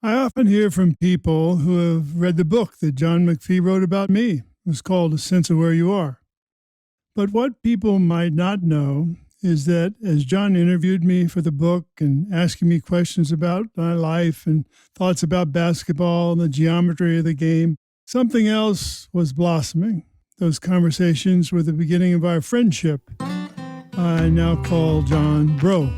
I often hear from people who have read the book that John McPhee wrote about me. It was called A Sense of Where You Are. But what people might not know is that as John interviewed me for the book and asking me questions about my life and thoughts about basketball and the geometry of the game, something else was blossoming. Those conversations were the beginning of our friendship. I now call John Bro.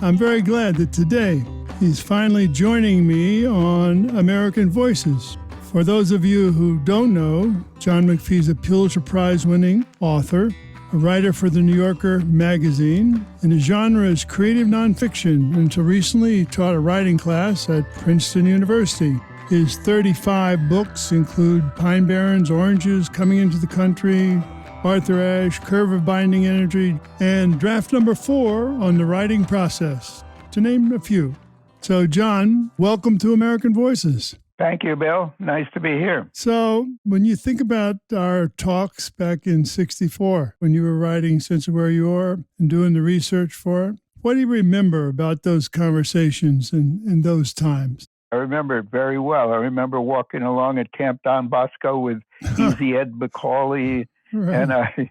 I'm very glad that today he's finally joining me on American Voices. For those of you who don't know, John McPhee is a Pulitzer Prize-winning author, a writer for the New Yorker magazine, and his genre is creative nonfiction. Until recently, he taught a writing class at Princeton University. His 35 books include Pine Barrens, Oranges, Coming into the Country, Arthur Ashe, Curve of Binding Energy, and draft number 4 on the writing process, to name a few. So, John, welcome to American Voices. Thank you, Bill. Nice to be here. So, when you think about our talks back in '64, when you were writing Sense of Where You Are and doing the research for it, what do you remember about those conversations and those times? I remember it very well. I remember walking along at Camp Don Bosco with Easy Ed Macaulay, Right. and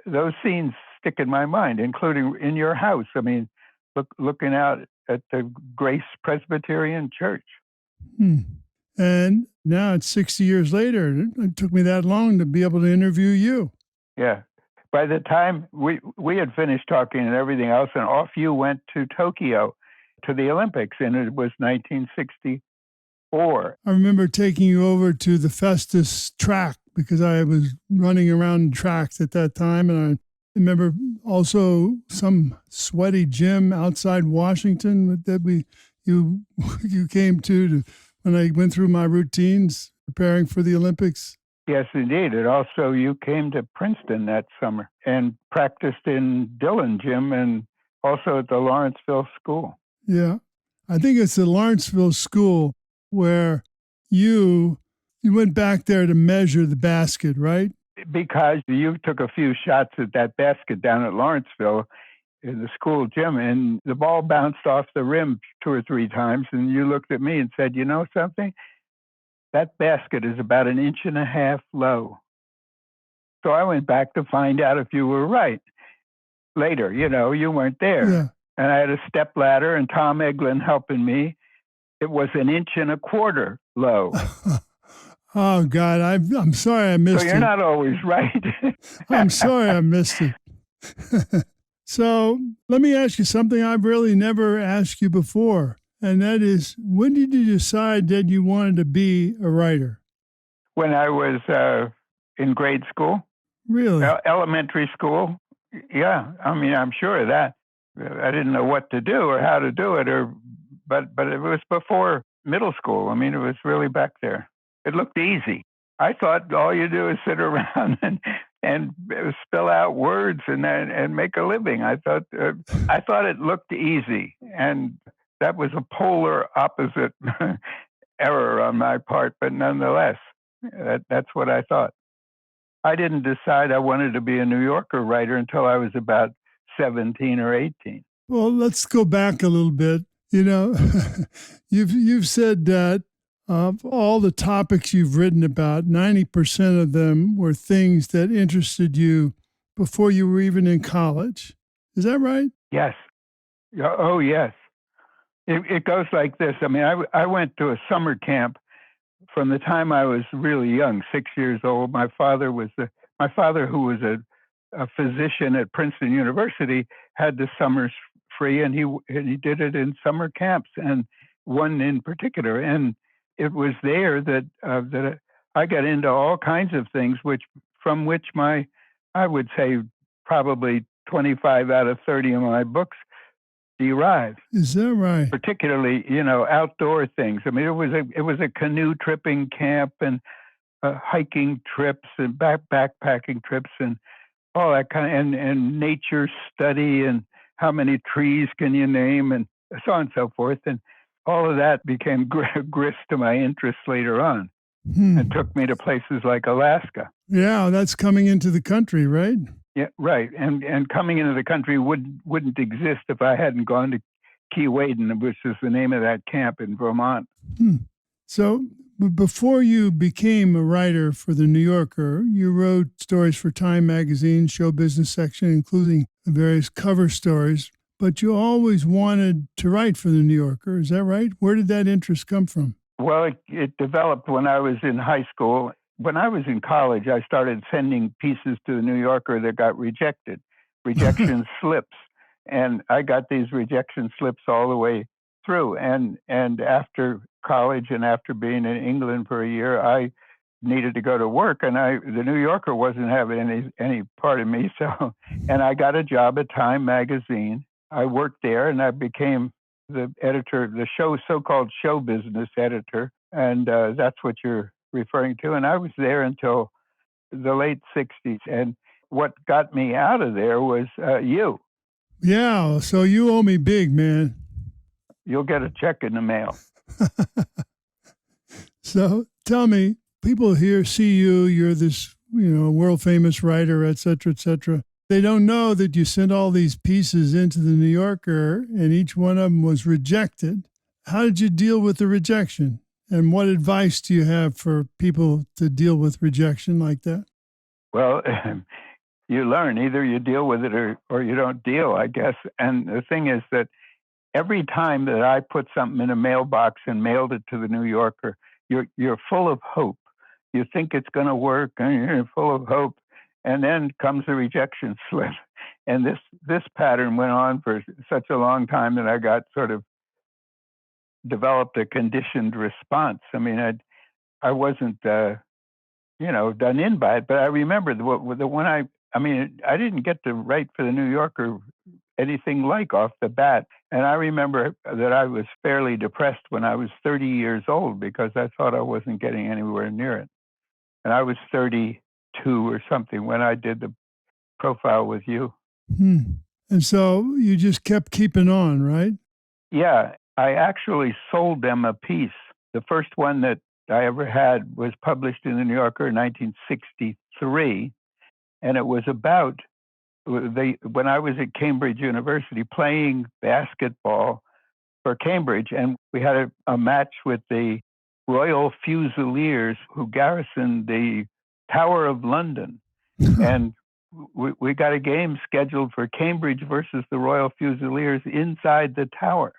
those scenes stick in my mind, including in your house. I mean, looking out at the Grace Presbyterian Church. And now it's 60 years later. It took me that long to be able to interview you. Yeah. By the time we had finished talking and everything else, and off you went to Tokyo, to the Olympics, and it was 1964. I remember taking you over to the Festus track because I was running around tracks at that time. And I remember also some sweaty gym outside Washington that you came to when I went through my routines preparing for the Olympics. Yes, indeed. And also you came to Princeton that summer and practiced in Dillon Gym and also at the Lawrenceville School. Yeah. I think it's the Lawrenceville School where you went back there to measure the basket, right? Because you took a few shots at that basket down at Lawrenceville in the school gym, and the ball bounced off the rim 2 or 3 times, and you looked at me and said, you know something? That basket is about 1.5 inches low. So I went back to find out if you were right. Later, you weren't there. Yeah. And I had a step ladder and Tom Eglin helping me. It was 1.25 inches low. Oh, God, I'm sorry I missed it. So you're not always right. I'm sorry I missed it. So let me ask you something I've really never asked you before, and that is, when did you decide that you wanted to be a writer? When I was in grade school. Really? Elementary school. Yeah, I mean, I'm sure of that. I didn't know what to do or how to do it, but it was before middle school. I mean, it was really back there. It looked easy. I thought all you do is sit around and spill out words and make a living. I thought it looked easy, and that was a polar opposite error on my part. But nonetheless, that's what I thought. I didn't decide I wanted to be a New Yorker writer until I was about 17 or 18. Well, let's go back a little bit. You've said that of all the topics you've written about, 90% of them were things that interested you before you were even in college. Is that right? Yes. Oh, yes. It goes like this. I mean, I went to a summer camp from the time I was really young, 6 years old. My father, who was a physician at Princeton University, had the summers free, and he did it in summer camps, and one in particular. And it was there that I got into all kinds of things, from which I would say probably 25 out of 30 of my books derive. Is that right? Particularly, outdoor things. I mean, it was a canoe tripping camp and hiking trips and backpacking trips and all that kind of, and nature study and how many trees can you name and so on and so forth. And all of that became grist to my interest later on and took me to places like Alaska. Yeah, that's coming into the country, right? Yeah, right. And coming into the country wouldn't exist if I hadn't gone to Keewaydin, which is the name of that camp in Vermont. So before you became a writer for the New Yorker, you wrote stories for Time magazine, show business section, including various cover stories. But you always wanted to write for the New Yorker. Is that right? Where did that interest come from? Well, it developed when I was in high school. When I was in college, I started sending pieces to the New Yorker that got rejected, rejection slips. And I got these rejection slips all the way through. And after college and after being in England for a year, I needed to go to work, and the New Yorker wasn't having any part of me. So, and I got a job at Time magazine. I worked there, and I became the editor, the so-called show business editor, and that's what you're referring to. And I was there until the late 60s. And what got me out of there was you. Yeah, so you owe me big, man. You'll get a check in the mail. So tell me, people here see you, you're this, world famous writer, et cetera. They don't know that you sent all these pieces into the New Yorker and each one of them was rejected. How did you deal with the rejection? And what advice do you have for people to deal with rejection like that? Well, you learn. Either you deal with it or you don't deal, I guess. And the thing is that every time that I put something in a mailbox and mailed it to the New Yorker, you're full of hope. You think it's going to work, and you're full of hope. And then comes the rejection slip. And this pattern went on for such a long time that I got sort of developed a conditioned response. I mean, I wasn't, done in by it, but I remember the one I didn't get to write for the New Yorker anything like off the bat. And I remember that I was fairly depressed when I was 30 years old because I thought I wasn't getting anywhere near it. And I was 32 or something when I did the profile with you. And so you just kept keeping on, right? Yeah, I actually sold them a piece. The first one that I ever had was published in the New Yorker in 1963. And it was about when I was at Cambridge University playing basketball for Cambridge, and we had a match with the Royal Fusiliers who garrisoned the Tower of London. And we got a game scheduled for Cambridge versus the Royal Fusiliers inside the tower.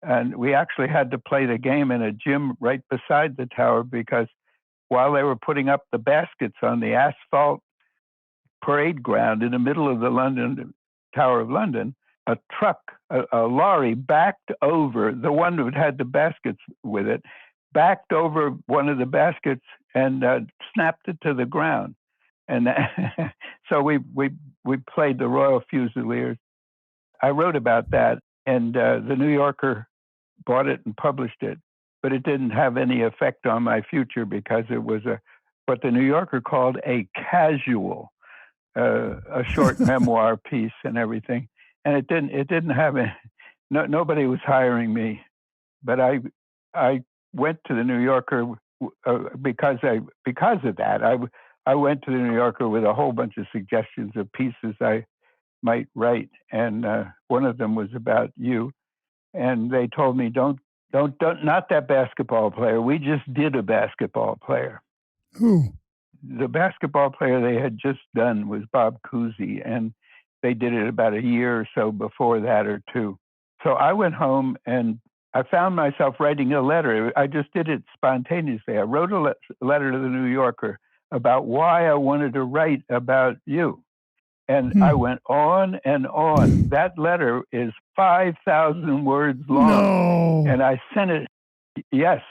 And we actually had to play the game in a gym right beside the tower because while they were putting up the baskets on the asphalt parade ground in the middle of the London Tower of London, a truck, a lorry backed over, the one that had the baskets with it, backed over one of the baskets and snapped it to the ground. And so we played the Royal Fusiliers. I wrote about that, and the New Yorker bought it and published it, but it didn't have any effect on my future because it was what the New Yorker called a casual, a short memoir piece and everything. And it didn't have nobody was hiring me, but I went to the New Yorker because of that. I went to the New Yorker with a whole bunch of suggestions of pieces I might write, and one of them was about you. And they told me, don't, not that basketball player. We just did a basketball player. Who? The basketball player they had just done was Bob Cousy, and they did it about a year or so before that or two. So I went home and I found myself writing a letter. I just did it spontaneously. I wrote a letter to the New Yorker about why I wanted to write about you. And I went on and on. That letter is 5,000 words long. No. And I sent it, yes.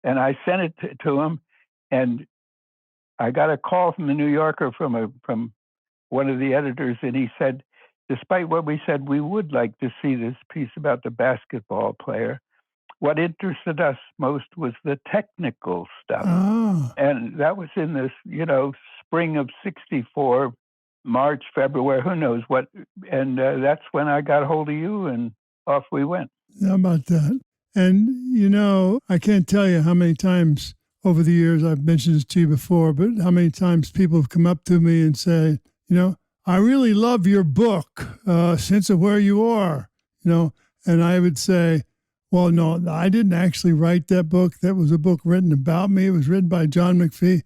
And I sent it to him. And I got a call from the New Yorker from one of the editors. And he said, despite what we said, we would like to see this piece about the basketball player. What interested us most was the technical stuff. Oh. And that was in this, spring of 64, March, February, who knows what. And that's when I got hold of you and off we went. How about that? And, I can't tell you how many times over the years, I've mentioned this to you before, but how many times people have come up to me and say, I really love your book, Sense of Where You Are, And I would say, well, no, I didn't actually write that book. That was a book written about me. It was written by John McPhee.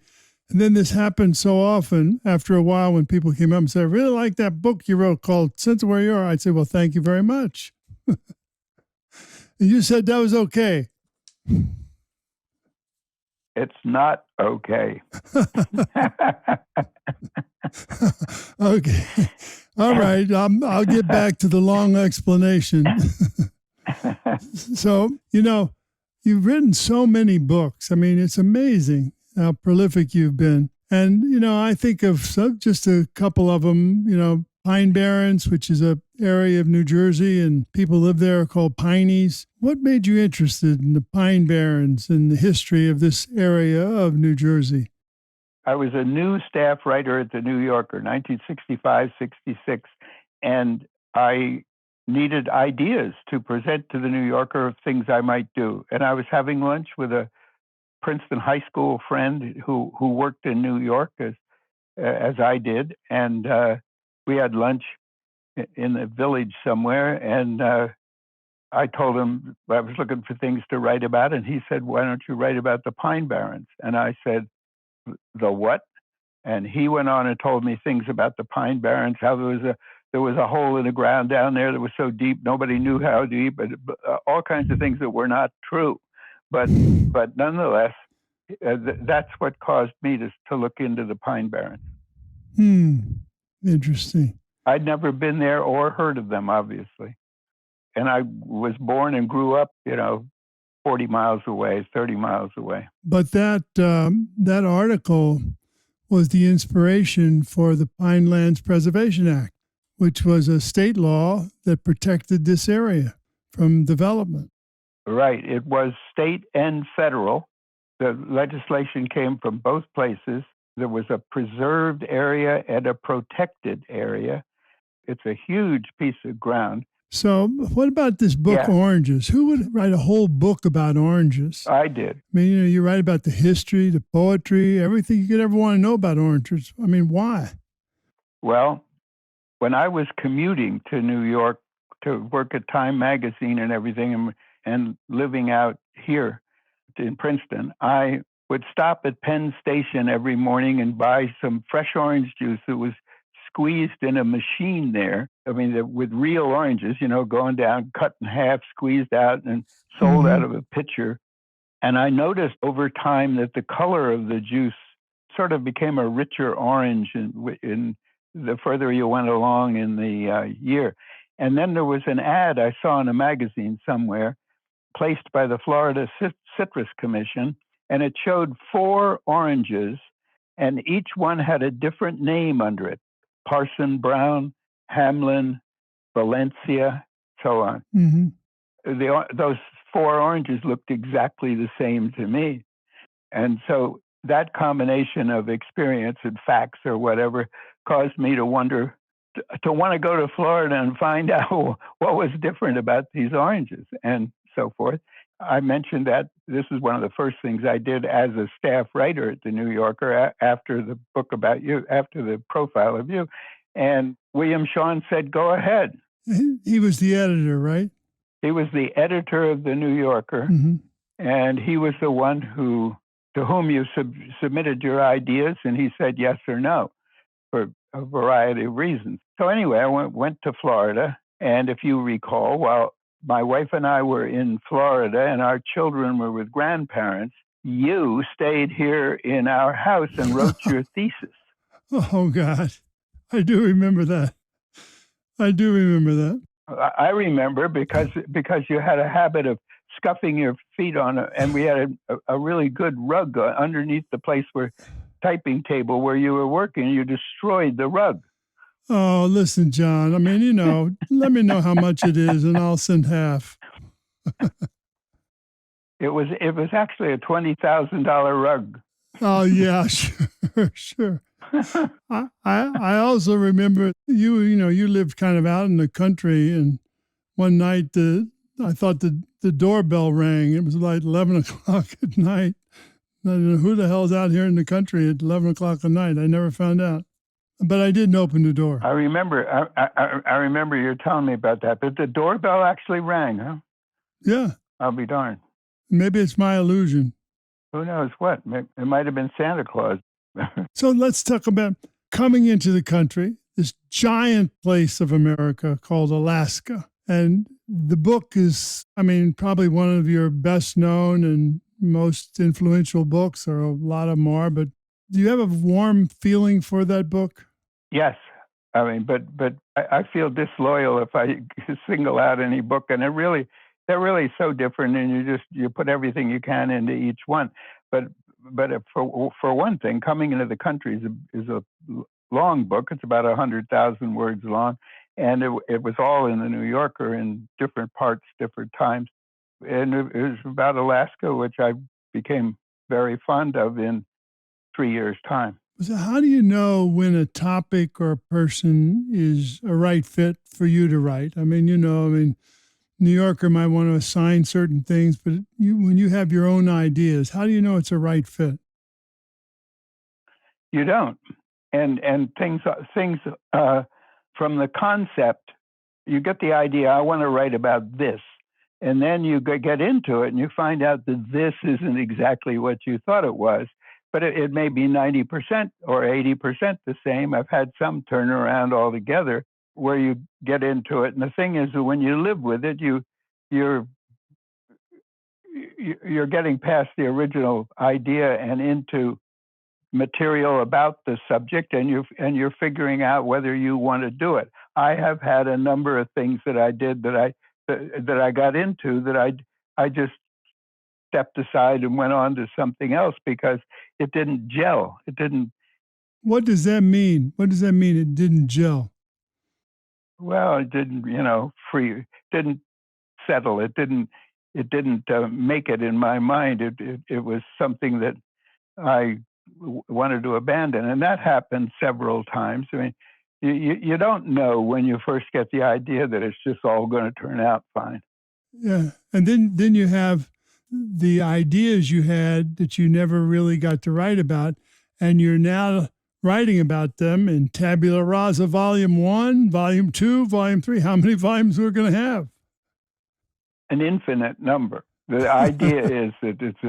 And then this happened so often after a while when people came up and said, I really like that book you wrote called Sense of Where You Are. I'd say, well, thank you very much. And you said that was okay. It's not okay. Okay. All right. I'll get back to the long explanation. So, you've written so many books. I mean, it's amazing how prolific you've been. And, I think of just a couple of them, Pine Barrens, which is an area of New Jersey, and people live there called Pineys. What made you interested in the Pine Barrens and the history of this area of New Jersey? I was a new staff writer at the New Yorker, 1965, 66, and I needed ideas to present to the New Yorker of things I might do. And I was having lunch with a Princeton high school friend who worked in New York as I did, and we had lunch in the village somewhere, and I told him I was looking for things to write about, and he said, why don't you write about the Pine Barrens? And I said, the what? And he went on and told me things about the Pine Barrens, how there was a hole in the ground down there that was so deep nobody knew how deep, but all kinds of things that were not true. But nonetheless, that's what caused me to look into the Pine Barrens. Interesting. I'd never been there or heard of them, obviously. And I was born and grew up, 40 miles away, 30 miles away. But that article was the inspiration for the Pinelands Preservation Act, which was a state law that protected this area from development. Right. It was state and federal. The legislation came from both places. There was a preserved area and a protected area. It's a huge piece of ground. So what about this book, Oranges? Who would write a whole book about oranges? I did. I mean, you write about the history, the poetry, everything you could ever want to know about oranges. I mean, why? Well, when I was commuting to New York to work at Time magazine and everything and living out here in Princeton, I would stop at Penn Station every morning and buy some fresh orange juice that was squeezed in a machine there. I mean, with real oranges, going down, cut in half, squeezed out, and sold out of a pitcher. And I noticed over time that the color of the juice sort of became a richer orange in the further you went along in the year. And then there was an ad I saw in a magazine somewhere placed by the Florida Citrus Commission, and it showed 4 oranges, and each one had a different name under it. Parson Brown, Hamlin, Valencia, so on. Those 4 oranges looked exactly the same to me. And so that combination of experience and facts or whatever caused me to wonder, to want to go to Florida and find out what was different about these oranges and so forth. I mentioned that this is one of the first things I did as a staff writer at the New Yorker after the book about you, after the profile of you. And William Shawn said, go ahead. He was the editor, right? He was the editor of the New Yorker. And he was the one to whom you submitted your ideas. And he said yes or no for a variety of reasons. So anyway, I went to Florida. And if you recall, while my wife and I were in Florida and our children were with grandparents, you stayed here in our house and wrote your thesis. Oh, God. I do remember that. I remember because you had a habit of scuffing your feet on and we had a really good rug underneath the place where typing table where you were working. You destroyed the rug. Oh, listen, John. I mean, let me know how much it is and I'll send half. It was actually a $20,000 rug. Oh, yeah, sure. I also remember you lived kind of out in the country, and one night I thought the doorbell rang. It was like 11 o'clock at night. I don't know who the hell's out here in the country at 11 o'clock at night. I never found out. but I didn't open the door. I remember. I remember you telling me about that. But the doorbell actually rang, huh? Yeah. I'll be darned. Maybe it's my illusion. Who knows what? It might have been Santa Claus. So let's talk about coming into the country, this giant place of America called Alaska. And the book is, probably one of your best known and most influential books, or a lot of them are. But do you have a warm feeling for that book? Yes. But I feel disloyal if I single out any book, and they're really so different, and you put everything you can into each one. But for one thing, Coming Into the Country is a long book. It's about 100,000 words long, and it was all in the New Yorker in different parts, different times, and it was about Alaska, which I became very fond of in 3 years' time. So how do you know when a topic or a person is a right fit for you to write? New Yorker might want to assign certain things, but when you have your own ideas, how do you know it's a right fit? You don't. And things from the concept, you get the idea, I want to write about this. And then you get into it and you find out that this isn't exactly what you thought it was. But it may be 90% or 80% the same. I've had some turn around altogether where you get into it. And the thing is that when you live with it, you're getting past the original idea and into material about the subject, and you're figuring out whether you want to do it. I have had a number of things that I did that I got into that I just stepped aside and went on to something else because it didn't gel. It didn't. What does that mean? What does that mean? It didn't gel. Well, it didn't. Didn't settle. It didn't make it in my mind. It was something that I wanted to abandon, and that happened several times. You don't know when you first get the idea that it's just all going to turn out fine. Yeah, and then you have the ideas you had that you never really got to write about, and you're now writing about them in Tabula Rasa, Volume 1, Volume 2, Volume 3. How many volumes we're going to have? An infinite number. The idea is that it's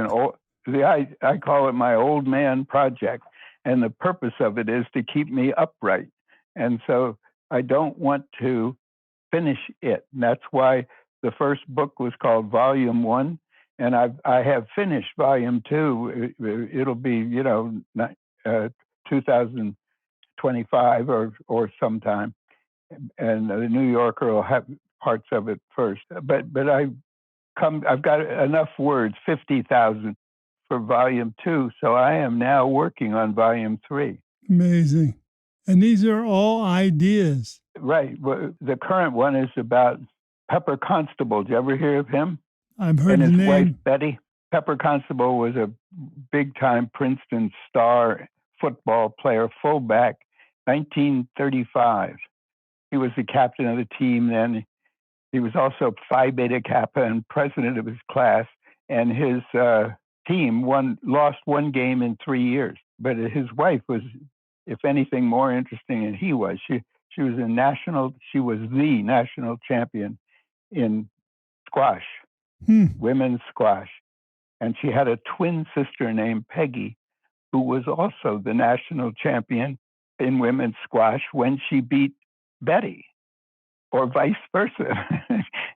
I call it my old man project, and the purpose of it is to keep me upright. And so I don't want to finish it. And that's why the first book was called Volume 1, and I have finished Volume 2. It'll be 2025 or sometime, and the New Yorker will have parts of it first. But I've got enough words, 50,000 for Volume 2, so I am now working on Volume 3. Amazing. And these are all ideas. Right. Well, the current one is about Pepper Constable. Did you ever hear of him? I've heard and the his name. wife, Betty. Pepper Constable was a big-time Princeton star football player, fullback, 1935. He was the captain of the team then. He was also Phi Beta Kappa and president of his class. And his team lost one game in 3 years. But his wife was, if anything, more interesting than he was. She was the national champion in squash, women's squash. And she had a twin sister named Peggy, who was also the national champion in women's squash when she beat Betty, or vice versa.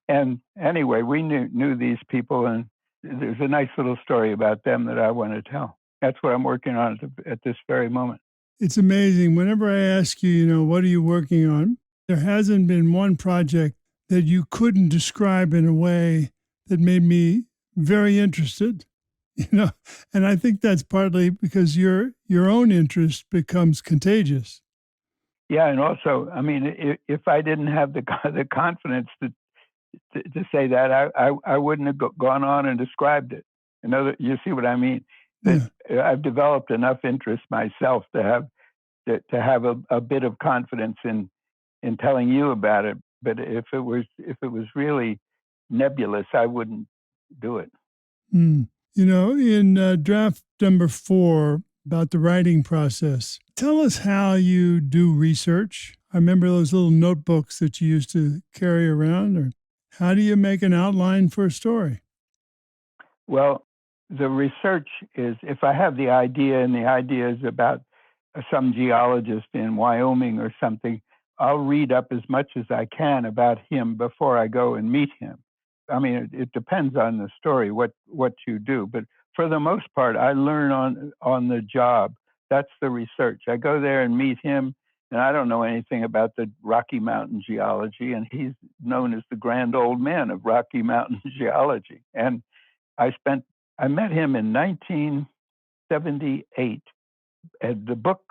And anyway, we knew these people, and there's a nice little story about them that I want to tell. That's what I'm working on at this very moment. It's amazing. Whenever I ask you, what are you working on? There hasn't been one project that you couldn't describe in a way that made me very interested, and I think that's partly because your own interest becomes contagious. Yeah, and also, if I didn't have the confidence to say that, I wouldn't have gone on and described it. You see what I mean? Yeah. I've developed enough interest myself to have a bit of confidence in telling you about it. But if it was really nebulous, I wouldn't do it. In draft number 4, about the writing process. Tell us how you do research. I remember those little notebooks that you used to carry around. Or how do you make an outline for a story? Well, the research is, if I have the idea and the idea is about some geologist in Wyoming or something, I'll read up as much as I can about him before I go and meet him. I mean, it depends on the story, what you do. But for the most part, I learn on the job. That's the research. I go there and meet him, and I don't know anything about the Rocky Mountain geology, and he's known as the grand old man of Rocky Mountain geology. And I met him in 1978, and the book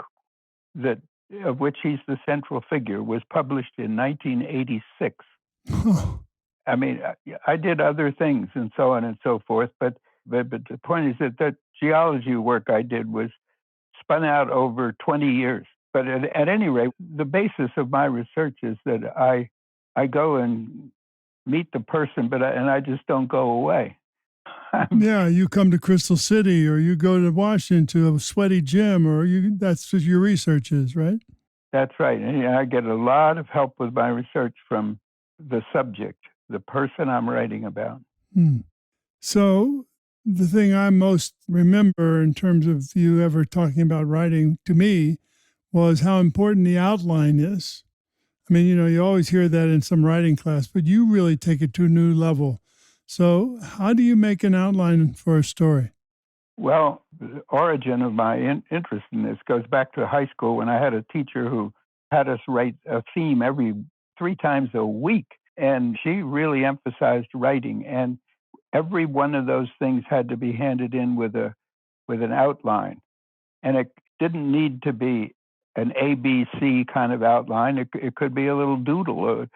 of which he's the central figure was published in 1986. I mean, I did other things and so on and so forth, but the point is that geology work I did was spun out over 20 years. But at any rate, the basis of my research is that I go and meet the person, and I just don't go away. Yeah, you come to Crystal City, or you go to Washington to a sweaty gym, or that's what your research is, right? That's right. And I get a lot of help with my research from the subject, the person I'm writing about. So the thing I most remember in terms of you ever talking about writing to me was how important the outline is. I mean, you always hear that in some writing class, but you really take it to a new level. So how do you make an outline for a story? Well, the origin of my interest in this goes back to high school when I had a teacher who had us write a theme every 3 times a week. And she really emphasized writing. And every one of those things had to be handed in with an outline. And it didn't need to be an ABC kind of outline. It could be a little doodle.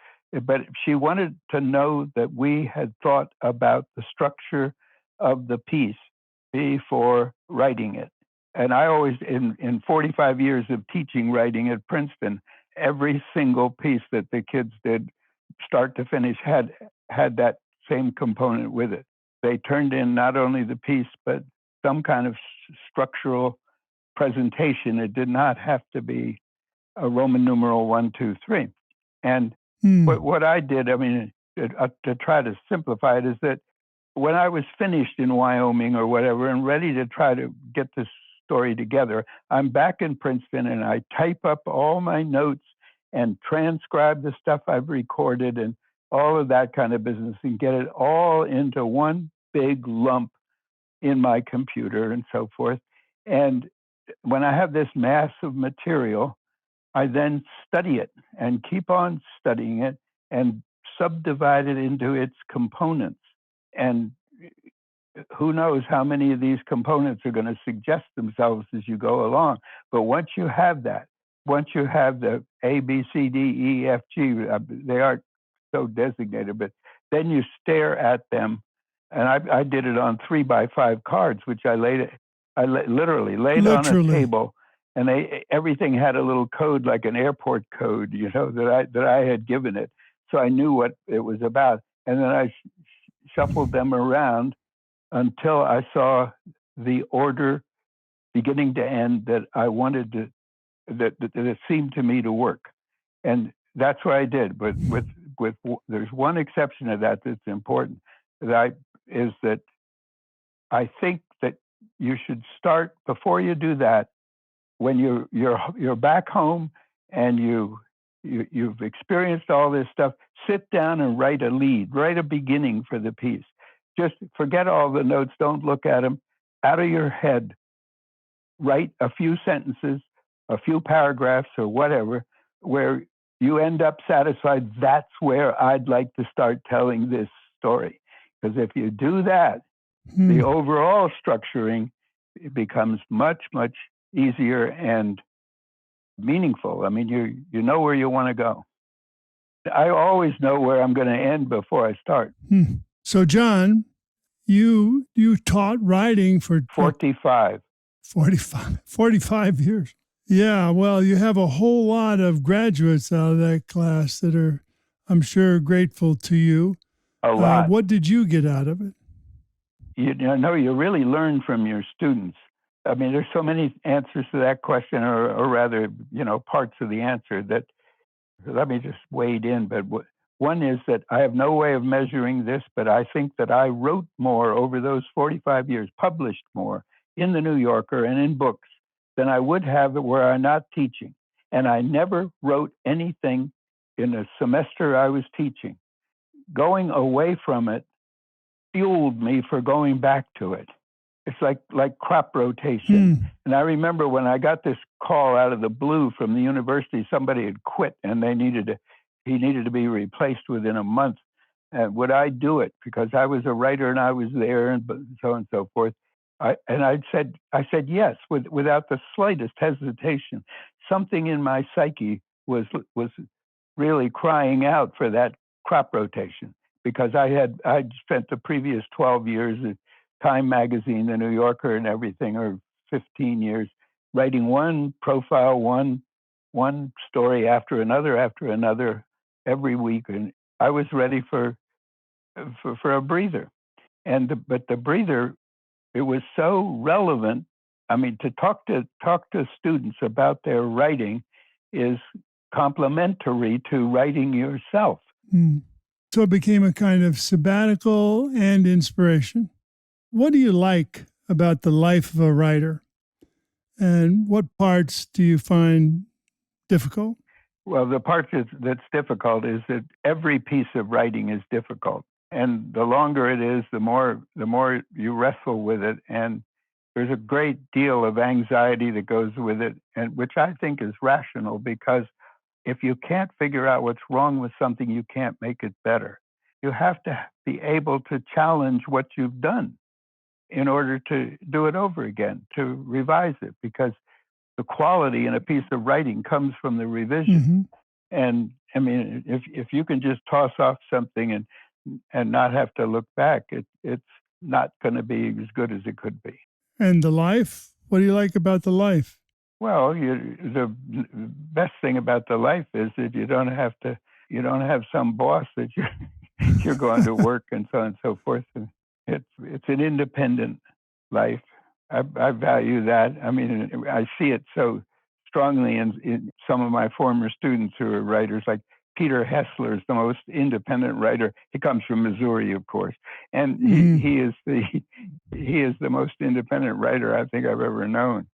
But she wanted to know that we had thought about the structure of the piece before writing it. And I always, in 45 years of teaching writing at Princeton, every single piece that the kids did, start to finish, had that same component with it. They turned in not only the piece, but some kind of structural presentation. It did not have to be a Roman numeral 1, 2, 3. And what I did, I mean, to try to simplify it, is that when I was finished in Wyoming or whatever and ready to try to get this story together, I'm back in Princeton and I type up all my notes and transcribe the stuff I've recorded and all of that kind of business and get it all into one big lump in my computer and so forth. And when I have this mass of material, I then study it and keep on studying it and subdivide it into its components. And who knows how many of these components are going to suggest themselves as you go along. But once you have that, once you have the A, B, C, D, E, F, G, they aren't so designated, but then you stare at them. And I did it on 3x5 cards, which I literally laid on a table, and everything had a little code, like an airport code, that I had given it. So I knew what it was about. And then I shuffled them around until I saw the order beginning to end that I wanted to, that it seemed to me to work. And that's what I did. But with there's one exception to that that's important, is that I think that you should start before you do that. When you're back home and you've experienced all this stuff, sit down and write a beginning for the piece. Just forget all the notes. Don't look at them. Out of your head, write a few sentences, a few paragraphs or whatever, where you end up satisfied. That's where I'd like to start telling this story. Because if you do that, the overall structuring becomes much, much easier and meaningful. I mean, you know where you want to go. I always know where I'm going to end before I start. So, John, you taught writing for 45 years. Yeah, well, you have a whole lot of graduates out of that class that are, I'm sure, grateful to you. A lot. What did you get out of it? You really learn from your students. I mean, there's so many answers to that question, or rather, parts of the answer that let me just wade in. But one is that I have no way of measuring this, but I think that I wrote more over those 45 years, published more in the New Yorker and in books than I would have were I not teaching. And I never wrote anything in a semester I was teaching. Going away from it fueled me for going back to it. It's like crop rotation. And I remember when I got this call out of the blue from the university, somebody had quit and he needed to be replaced within a month. Would I do it? Because I was a writer and I was there, and so on and so forth. I said yes, without the slightest hesitation. Something in my psyche was really crying out for that crop rotation, because I'd spent the previous 12 years at Time magazine, the New Yorker, and everything, or 15 years, writing one profile, one story after another every week, and I was ready for a breather. But the breather, it was so relevant. I mean, to talk to students about their writing is complementary to writing yourself. So it became a kind of sabbatical and inspiration. What do you like about the life of a writer? And what parts do you find difficult? Well, the part that's difficult is that every piece of writing is difficult. And the longer it is, the more you wrestle with it. And there's a great deal of anxiety that goes with it, and which I think is rational, because if you can't figure out what's wrong with something, you can't make it better. You have to be able to challenge what you've done in order to do it over again, to revise it, because the quality in a piece of writing comes from the revision. And I mean, if you can just toss off something and not have to look back, it's not going to be as good as it could be. And the life? What do you like about the life? Well, the best thing about the life is that you don't have some boss that you're going to work and so on and so forth. And it's an independent life. I value that. I mean, I see it so strongly in some of my former students who are writers, like Peter Hessler is the most independent writer. He comes from Missouri, of course, and he is the most independent writer I think I've ever known.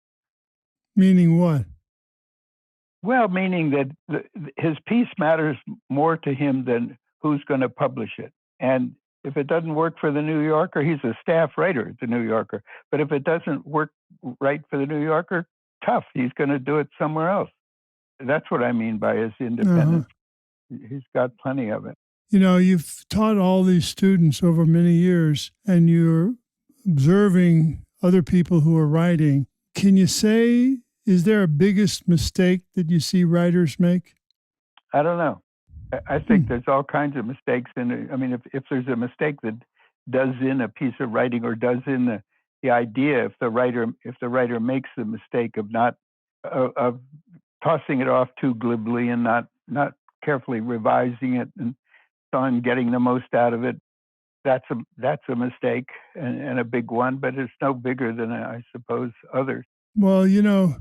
Meaning what? Well, meaning that his piece matters more to him than who's going to publish it. And if it doesn't work for the New Yorker, he's a staff writer at the New Yorker. But if it doesn't work right for the New Yorker, tough, he's going to do it somewhere else. That's what I mean by his independence. He's got plenty of it. You know, you've taught all these students over many years, and you're observing other people who are writing. Can you say, is there a biggest mistake that you see writers make? I don't know. I think there's all kinds of mistakes in it. I mean, if there's a mistake that does in a piece of writing, or does in the idea, if the writer makes the mistake of not of tossing it off too glibly and not carefully revising it and on getting the most out of it, that's a mistake, and a big one, but it's no bigger than, I suppose, others. Well, you know,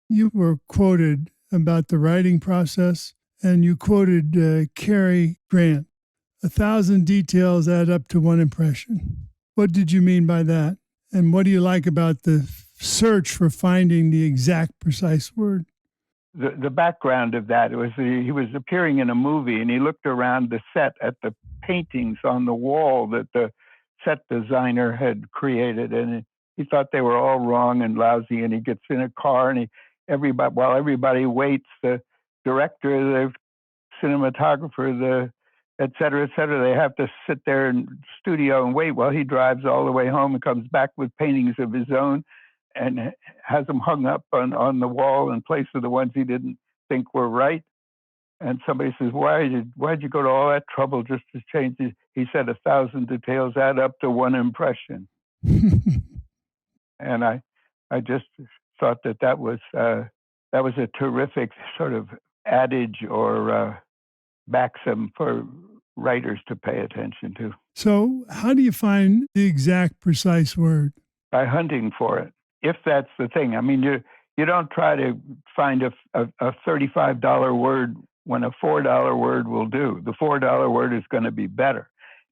you were quoted about the writing process, and you quoted Cary Grant. 1,000 details add up to one impression. What did you mean by that? And what do you like about the search for finding the exact precise word? The background of that was he was appearing in a movie, and he looked around the set at the paintings on the wall that the set designer had created, and he thought they were all wrong and lousy. And he gets in a car, and while everybody waits, the director, the cinematographer, et cetera, they have to sit there in the studio and wait while he drives all the way home and comes back with paintings of his own and has them hung up on the wall in place of the ones he didn't think were right. And somebody says, why'd you go to all that trouble just to change it? He said 1,000 details add up to one impression. And I just thought that was a terrific sort of adage or maxim for writers to pay attention to. So how do you find the exact precise word? By hunting for it. if that's the thing. I mean, you don't try to find a $35 word when a $4 word will do. The $4 word is going to be better.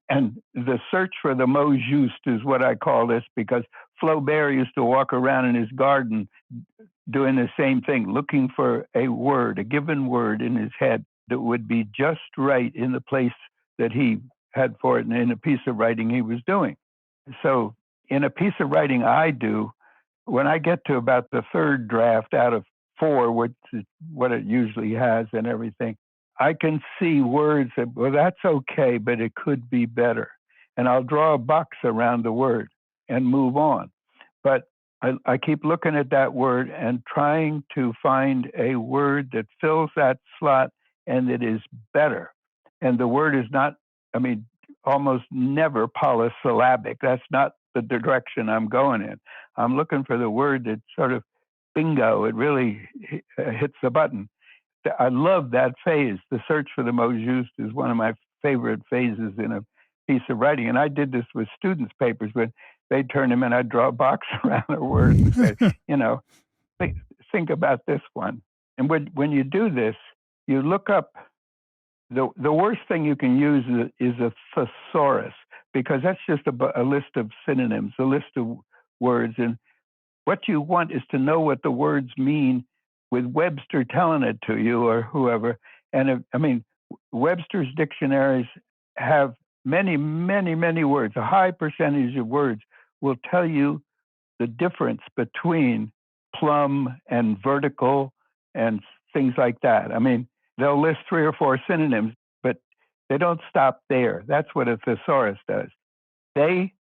And the search for the mot juste is what I call this, because Flaubert used to walk around in his garden doing the same thing, looking for a word, a given word in his head that would be just right in the place that he had for it and in a piece of writing he was doing. So in a piece of writing I do, when I get to about the third draft out of 4, which is what it usually has and everything, I can see words that, well, that's okay, but it could be better. And I'll draw a box around the word and move on. But I keep looking at that word and trying to find a word that fills that slot and that is better. And the word is not, I mean, almost never polysyllabic. That's not the direction I'm going in. I'm looking for the word that sort of, bingo, it really hits the button. I love that phase. The search for the mot juste is one of my favorite phases in a piece of writing. And I did this with students' papers when they'd turn them in, I'd draw a box around a word and say, think about this one. And when you do this, you look up, the worst thing you can use is a thesaurus, because that's just a list of synonyms, a list of words. And what you want is to know what the words mean with Webster telling it to you or whoever. And Webster's dictionaries have many, many, many words. A high percentage of words will tell you the difference between plumb and vertical and things like that. I mean, they'll list 3 or 4 synonyms, but they don't stop there. That's what a thesaurus does. They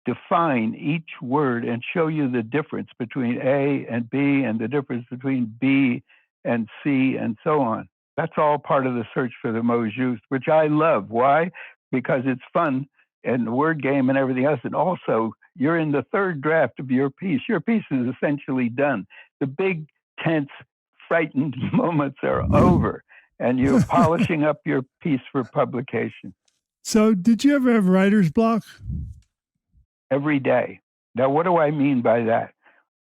define each word and show you the difference between A and B and the difference between B and C and so on. That's all part of the search for the mot juste, which I love. Why? Because it's fun and the word game and everything else. And also, you're in the third draft of your piece. Your piece is essentially done. The big, tense, frightened moments are over, and you're polishing up your piece for publication. So did you ever have writer's block? Every day. Now, what do I mean by that?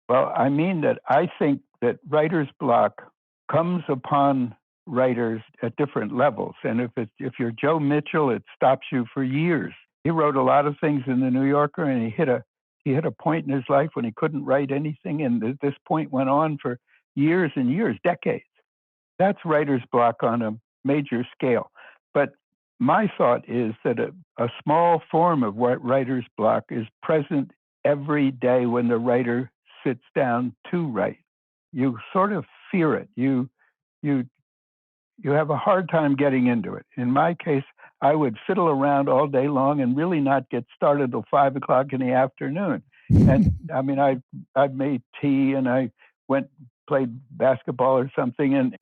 Well, I mean that I think that writer's block comes upon writers at different levels. And if you're Joe Mitchell, it stops you for years. He wrote a lot of things in the New Yorker, and he hit a point in his life when he couldn't write anything, and this point went on for years and years, decades. That's writer's block on a major scale. But my thought is that a small form of writer's block is present every day when the writer sits down to write. You sort of fear it. You have a hard time getting into it. In my case, I would fiddle around all day long and really not get started till 5 o'clock in the afternoon. And I mean, I made tea and I played basketball or something, and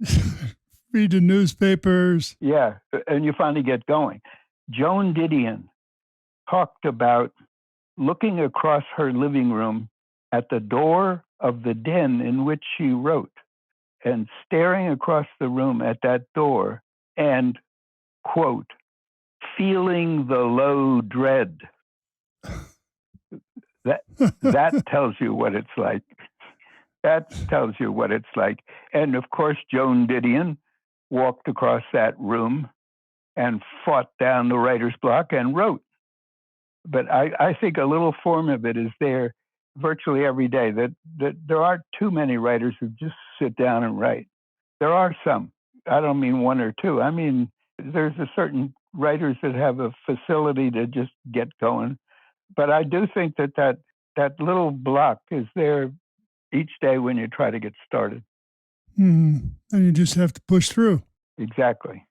read the newspapers. Yeah, and you finally get going. Joan Didion talked about looking across her living room at the door of the den in which she wrote and staring across the room at that door and, quote, feeling the low dread. That tells you what it's like. That tells you what it's like. And of course, Joan Didion walked across that room and fought down the writer's block and wrote. But I think a little form of it is there virtually every day, that there aren't too many writers who just sit down and write. There are some. I don't mean 1 or 2. I mean, there's a certain writers that have a facility to just get going. But I do think that little block is there each day when you try to get started. And you just have to push through. Exactly.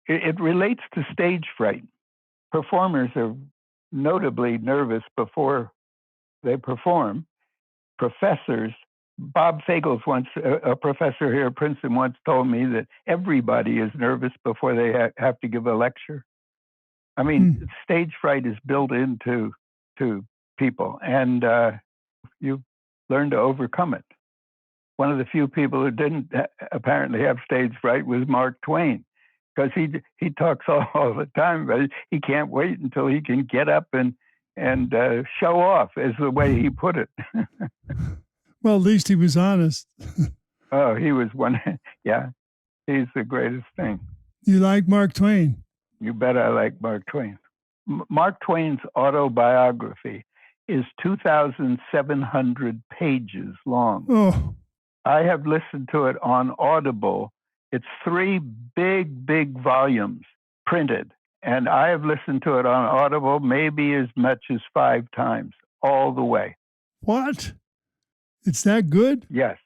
It relates to stage fright. Performers are notably nervous before they perform. Professors, Bob Fagels once, a professor here at Princeton, once told me that everybody is nervous before they have to give a lecture. I mean, stage fright is built into people, and you learn to overcome it. One of the few people who didn't apparently have stage fright was Mark Twain, because he talks all the time, but he can't wait until he can get up and and show off, is the way he put it. Well, at least he was honest. Oh, he was one. Yeah, he's the greatest thing. You like Mark Twain? You bet I like Mark Twain. Mark Twain's autobiography is 2,700 pages long. Oh, I have listened to it on Audible. It's 3 big volumes printed. And I have listened to it on Audible maybe as much as 5 times, all the way. what? It's that good? Yes.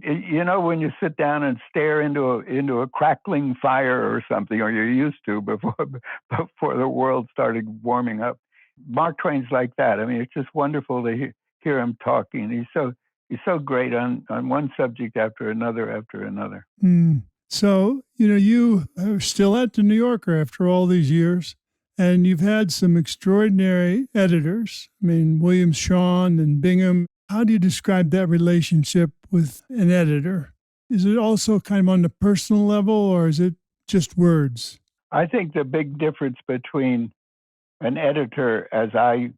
You know, when you sit down and stare into a crackling fire or something, or you used to before the world started warming up. Mark Twain's like that. I mean, it's just wonderful to hear him talking. He's so great on one subject after another. So, you are still at the New Yorker after all these years, and you've had some extraordinary editors. I mean, William Shawn and Bingham. How do you describe that relationship with an editor? Is it also kind of on the personal level, or is it just words? I think the big difference between an editor as I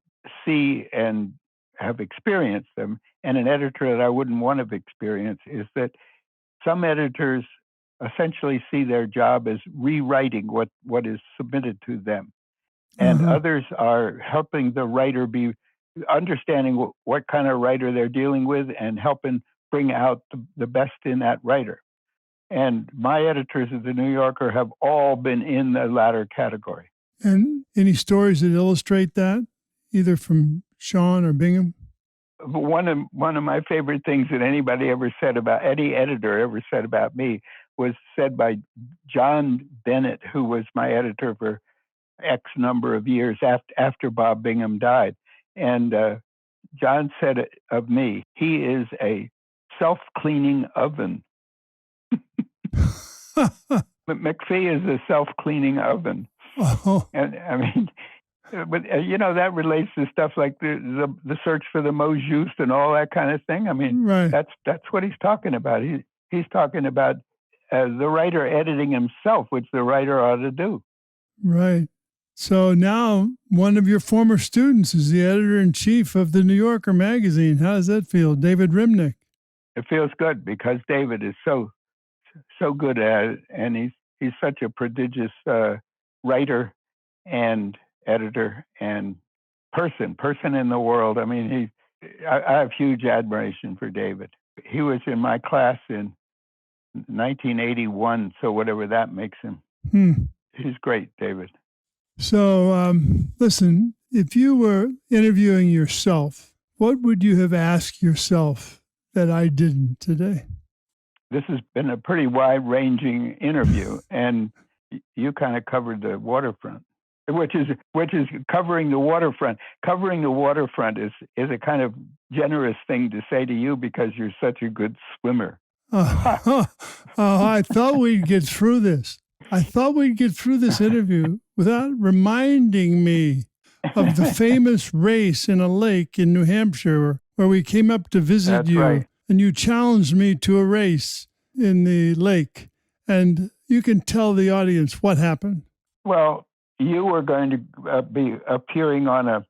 see and have experienced them and an editor that I wouldn't want to experience is that some editors essentially see their job as rewriting what is submitted to them. And others are helping the writer be understanding what kind of writer they're dealing with and helping bring out the best in that writer. And my editors at the New Yorker have all been in the latter category. And any stories that illustrate that, either from Shawn or Bingham? One of my favorite things that any editor ever said about me was said by John Bennett, who was my editor for X number of years after Bob Bingham died. And John said of me, he is a self-cleaning oven. McPhee is a self-cleaning oven. Oh. And I mean, but that relates to stuff like the search for the most juste and all that kind of thing. I mean, right. That's what he's talking about. He's talking about the writer editing himself, which the writer ought to do. Right. So now one of your former students is the editor-in-chief of the New Yorker magazine. How does that feel, David Remnick? It feels good because David is so good at it, and he's such a prodigious writer and editor and person in the world. I mean, I have huge admiration for David. He was in my class in 1981, so whatever that makes him. He's great, David. So, listen, if you were interviewing yourself, what would you have asked yourself that I didn't today? This has been a pretty wide-ranging interview, and you kind of covered the waterfront, which is covering the waterfront. Covering the waterfront is a kind of generous thing to say to you because you're such a good swimmer. I thought we'd get through this. I thought we'd get through this interview without reminding me of the famous race in a lake in New Hampshire where we came up to visit That's you, right. And you challenged me to a race in the lake. And you can tell the audience what happened. Well, you were going to be appearing on a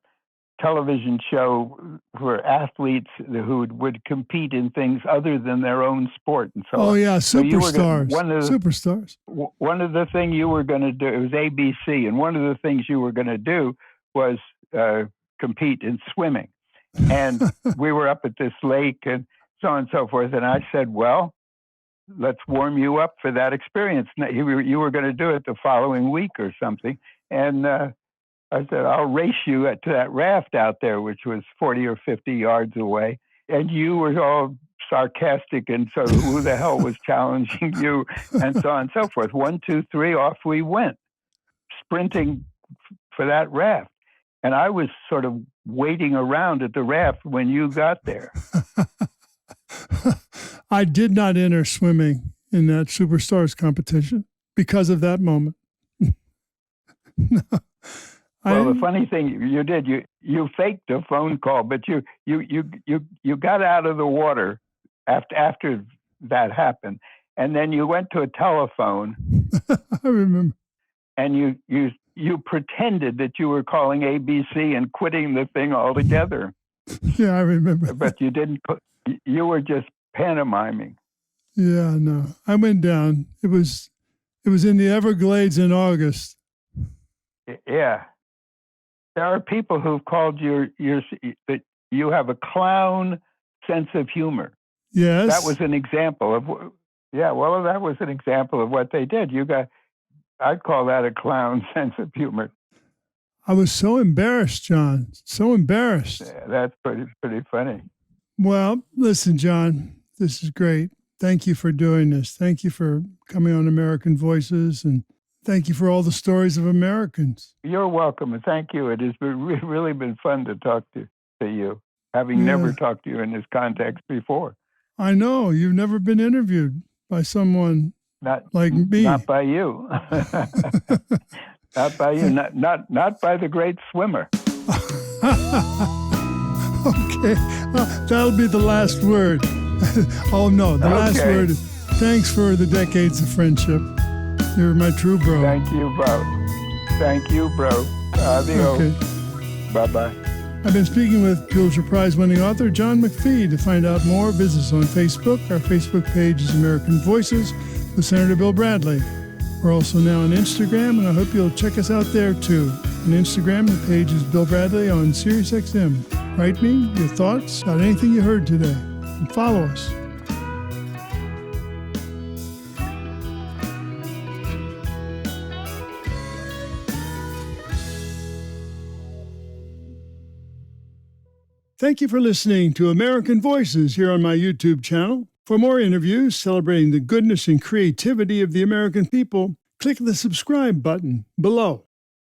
television show for athletes who would compete in things other than their own sport and so on. Oh, yeah, superstars. Superstars. One of the things you were going to do, it was ABC, and one of the things you were going to do was compete in swimming. And we were up at this lake and so on and so forth. And I said, well, let's warm you up for that experience. You were going to do it the following week or something. And I said, I'll race you to that raft out there, which was 40 or 50 yards away. And you were all sarcastic and so who the hell was challenging you and so on and so forth. 1, 2, 3, off we went, sprinting for that raft. And I was sort of waiting around at the raft when you got there. I did not enter swimming in that Superstars competition because of that moment. No. Well, the funny thing you did, you faked a phone call, but you got out of the water after that happened, and then you went to a telephone. I remember. And you you pretended that you were calling ABC and quitting the thing altogether. Yeah, I remember. But you didn't. You were just pantomiming. Yeah, no. I went down. It was in the Everglades in August. Yeah. There are people who've called that you have a clown sense of humor. Yes. That was an example of, that was an example of what they did. I'd call that a clown sense of humor. I was so embarrassed, John. So embarrassed. Yeah, that's pretty funny. Well, listen, John, this is great. Thank you for doing this. Thank you for coming on American Voices, and thank you for all the stories of Americans. You're welcome, and thank you. It has really been fun to talk to you, having never talked to you in this context before. I know. You've never been interviewed by someone like me. Not by you. Not by you. Not by the great swimmer. Okay. That'll be the last word. Oh, no. The last word is thanks for the decades of friendship. You're my true bro. Thank you, bro. Adios. Okay. Bye-bye. I've been speaking with Pulitzer Prize-winning author John McPhee. To find out more, visit us on Facebook. Our Facebook page is American Voices with Senator Bill Bradley. We're also now on Instagram, and I hope you'll check us out there, too. On Instagram, the page is Bill Bradley on Sirius XM. Write me your thoughts about anything you heard today, and follow us. Thank you for listening to American Voices here on my YouTube channel. For more interviews celebrating the goodness and creativity of the American people, click the subscribe button below.